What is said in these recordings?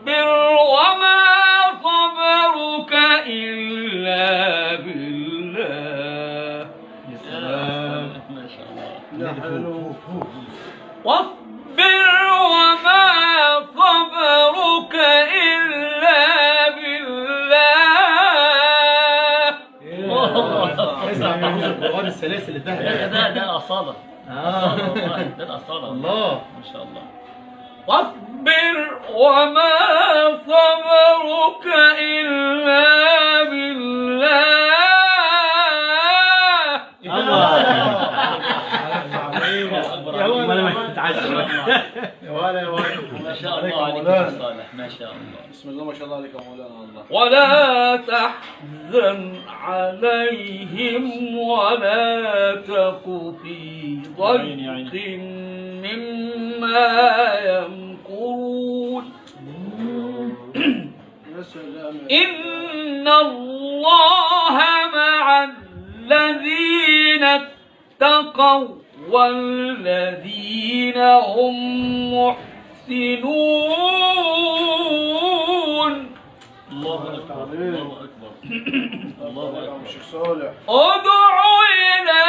وما صبرك إلا بالله. يا سلام ما شاء الله. واصبر وما صبرك إلا بالله. القرآن السلاسل اللي فيها ده أصالة. ده الأصالة. الله ما شاء الله. واصبر وما صبرك إلا بالله. ما شاء الله عليك يا صالح. ما شاء الله. بسم الله ما شاء الله عليك يا مولانا. الله ولا تحزن عليهم ولا تك في ضيق مما يمكرون. إن الله مع الذين اتقوا والذين هم محسنون. الله أكبر. الله أكبر. الله أكبر. شيخ صالح ادع إلى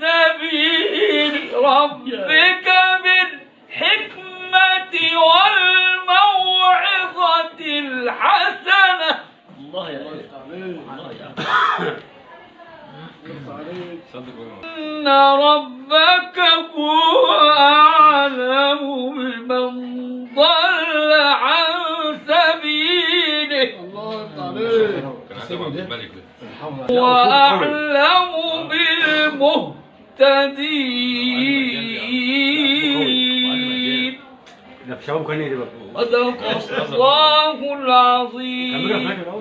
سبيل ربك بالحكمة والموعظة الحسنة. الله يا أخي. الله يا أخي. إن ربك هو أعلم بمن ضل عن سبيله وأعلم بالمهتدين. صدق الله العظيم.